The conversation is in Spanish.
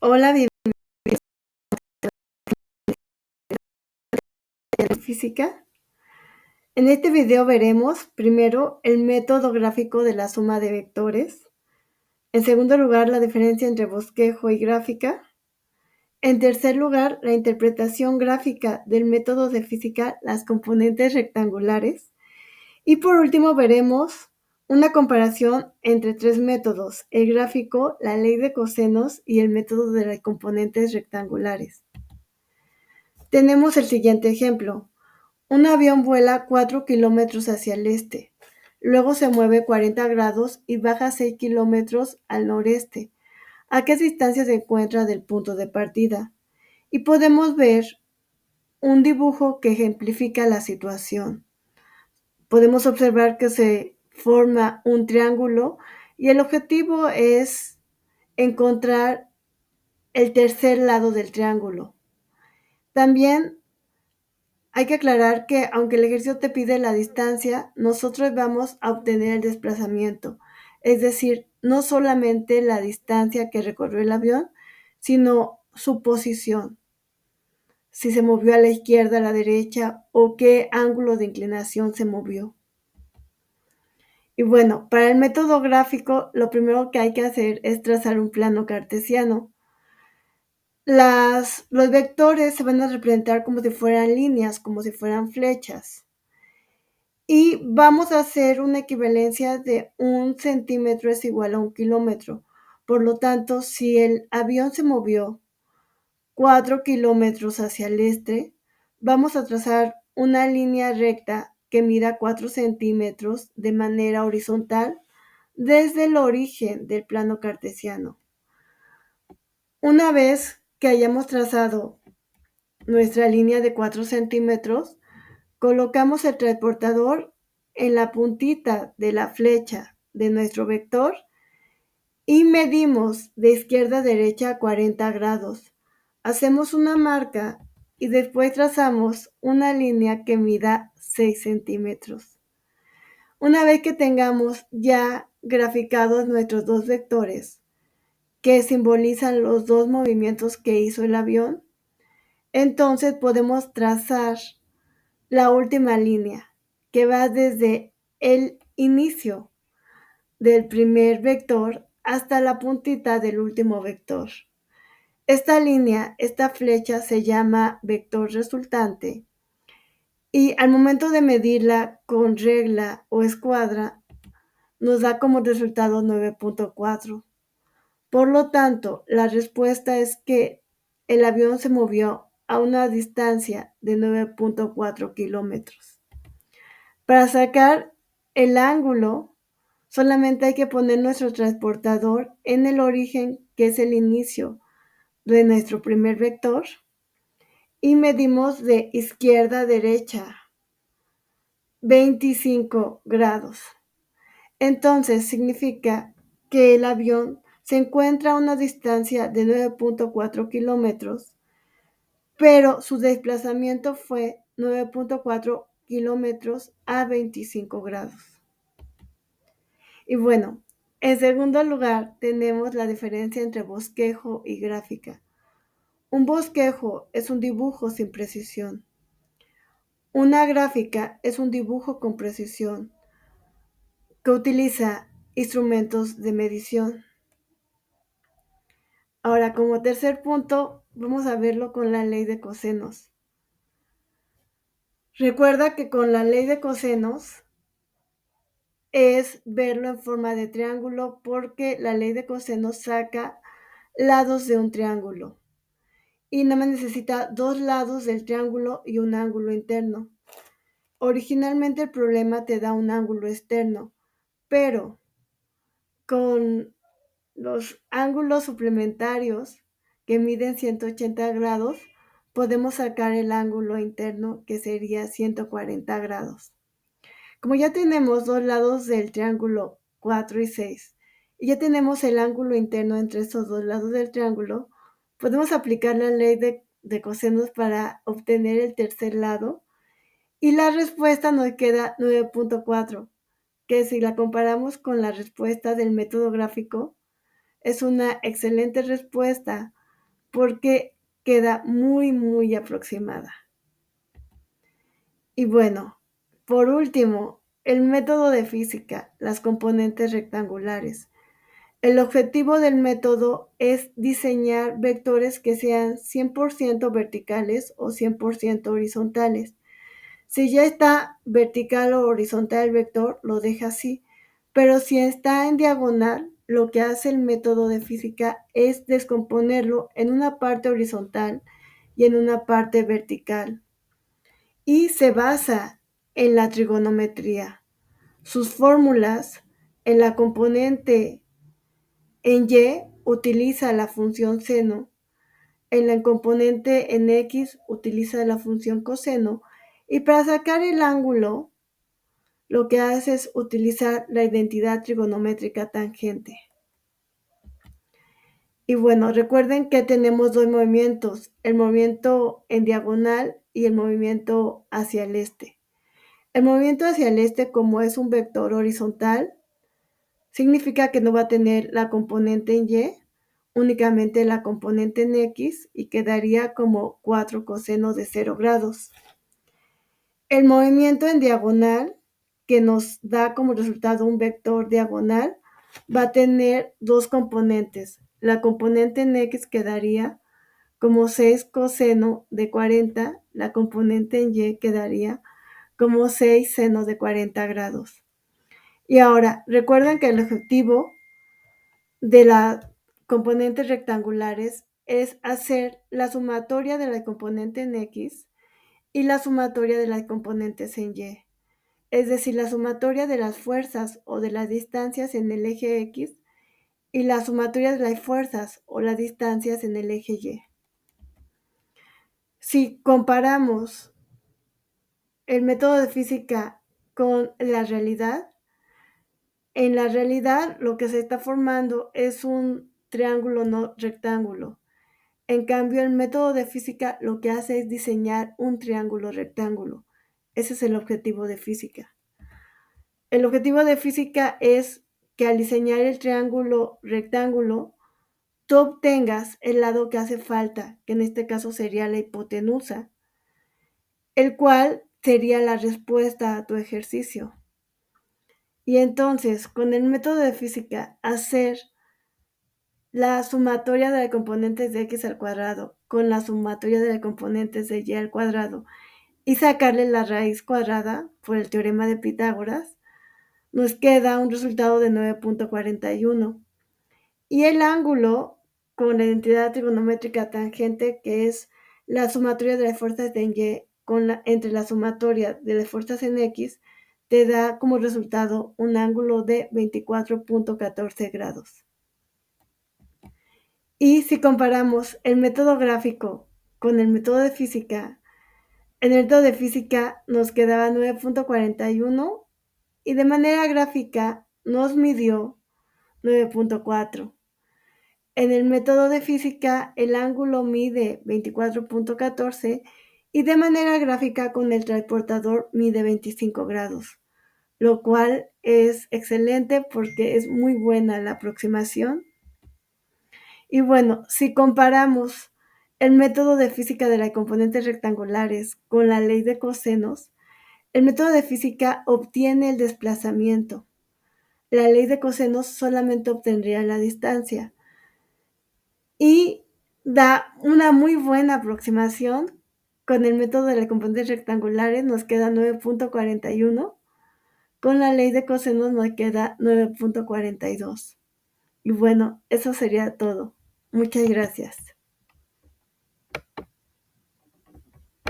Hola, bienvenida a la física. En este video veremos primero el método gráfico de la suma de vectores. En segundo lugar, la diferencia entre bosquejo y gráfica. En tercer lugar, la interpretación gráfica del método de física, las componentes rectangulares. Y por último veremos una comparación entre tres métodos: el gráfico, la ley de cosenos y el método de las componentes rectangulares. Tenemos el siguiente ejemplo. Un avión vuela 4 kilómetros hacia el este, luego se mueve 40 grados y baja 6 kilómetros al noreste. ¿A qué distancia se encuentra del punto de partida? Y podemos ver un dibujo que ejemplifica la situación. Podemos observar que se forma un triángulo y el objetivo es encontrar el tercer lado del triángulo. También hay que aclarar que aunque el ejercicio te pide la distancia, nosotros vamos a obtener el desplazamiento, es decir, no solamente la distancia que recorrió el avión, sino su posición, si se movió a la izquierda, a la derecha o qué ángulo de inclinación se movió. Y bueno, para el método gráfico, lo primero que hay que hacer es trazar un plano cartesiano. Los vectores se van a representar como si fueran líneas, como si fueran flechas. Y vamos a hacer una equivalencia de 1 centímetro es igual a 1 kilómetro. Por lo tanto, si el avión se movió 4 kilómetros hacia el este, vamos a trazar una línea recta que mida 4 centímetros de manera horizontal desde el origen del plano cartesiano. Una vez que hayamos trazado nuestra línea de 4 centímetros, colocamos el transportador en la puntita de la flecha de nuestro vector y medimos de izquierda a derecha 40 grados. Hacemos una marca y después trazamos una línea que mida 6 centímetros. Una vez que tengamos ya graficados nuestros dos vectores, que simbolizan los dos movimientos que hizo el avión, entonces podemos trazar la última línea, que va desde el inicio del primer vector hasta la puntita del último vector. Esta línea, esta flecha se llama vector resultante y al momento de medirla con regla o escuadra nos da como resultado 9.4. Por lo tanto, la respuesta es que el avión se movió a una distancia de 9.4 kilómetros. Para sacar el ángulo, solamente hay que poner nuestro transportador en el origen, que es el inicio de nuestro primer vector, y medimos de izquierda a derecha 25 grados. Entonces significa que el avión se encuentra a una distancia de 9.4 kilómetros, pero su desplazamiento fue 9.4 kilómetros a 25 grados. Y bueno, en segundo lugar tenemos la diferencia entre bosquejo y gráfica. Un bosquejo es un dibujo sin precisión. Una gráfica es un dibujo con precisión que utiliza instrumentos de medición. Ahora, como tercer punto, vamos a verlo con la ley de cosenos. Recuerda que con la ley de cosenos es verlo en forma de triángulo, porque la ley de cosenos saca lados de un triángulo y nada más necesita dos lados del triángulo y un ángulo interno. Originalmente el problema te da un ángulo externo, pero con los ángulos suplementarios que miden 180 grados, podemos sacar el ángulo interno, que sería 140 grados. Como ya tenemos dos lados del triángulo 4 y 6, y ya tenemos el ángulo interno entre estos dos lados del triángulo, podemos aplicar la ley de cosenos para obtener el tercer lado, y la respuesta nos queda 9.4, que si la comparamos con la respuesta del método gráfico, es una excelente respuesta porque queda muy, muy aproximada. Y bueno, por último, el método de física, las componentes rectangulares. El objetivo del método es diseñar vectores que sean 100% verticales o 100% horizontales. Si ya está vertical o horizontal el vector, lo deja así, pero si está en diagonal, lo que hace el método de física es descomponerlo en una parte horizontal y en una parte vertical. Y se basa en la trigonometría. Sus fórmulas en la componente en y utiliza la función seno, en la componente en x utiliza la función coseno, y para sacar el ángulo lo que hace es utilizar la identidad trigonométrica tangente. Y bueno, recuerden que tenemos dos movimientos, el movimiento en diagonal y el movimiento hacia el este. El movimiento hacia el este, como es un vector horizontal, significa que no va a tener la componente en y, únicamente la componente en x, y quedaría como 4 coseno de 0 grados. El movimiento en diagonal, que nos da como resultado un vector diagonal, va a tener dos componentes. La componente en x quedaría como 6 coseno de 40, la componente en y quedaría como 6 seno de 40 grados. Y ahora, recuerden que el objetivo de las componentes rectangulares es hacer la sumatoria de la componente en x y la sumatoria de las componentes en y. Es decir, la sumatoria de las fuerzas o de las distancias en el eje x y la sumatoria de las fuerzas o las distancias en el eje y. Si comparamos el método de física con la realidad, en la realidad lo que se está formando es un triángulo no rectángulo. En cambio, el método de física lo que hace es diseñar un triángulo rectángulo. Ese es el objetivo de física. El objetivo de física es que al diseñar el triángulo rectángulo, tú obtengas el lado que hace falta, que en este caso sería la hipotenusa, el cual sería la respuesta a tu ejercicio. Y entonces, con el método de física, hacer la sumatoria de las componentes de x al cuadrado con la sumatoria de las componentes de y al cuadrado y sacarle la raíz cuadrada por el teorema de Pitágoras, nos queda un resultado de 9.41. Y el ángulo con la identidad trigonométrica tangente, que es la sumatoria de las fuerzas de y entre la sumatoria de las fuerzas en x, te da como resultado un ángulo de 24.14 grados. Y si comparamos el método gráfico con el método de física, en el método de física nos quedaba 9.41 y de manera gráfica nos midió 9.4. En el método de física el ángulo mide 24.14 y de manera gráfica con el transportador mide 25 grados, lo cual es excelente porque es muy buena la aproximación. Y bueno, si comparamos el método de física de las componentes rectangulares con la ley de cosenos, el método de física obtiene el desplazamiento. La ley de cosenos solamente obtendría la distancia y da una muy buena aproximación. Con el método de las componentes rectangulares nos queda 9.41, con la ley de cosenos nos queda 9.42. Y bueno, eso sería todo. Muchas gracias.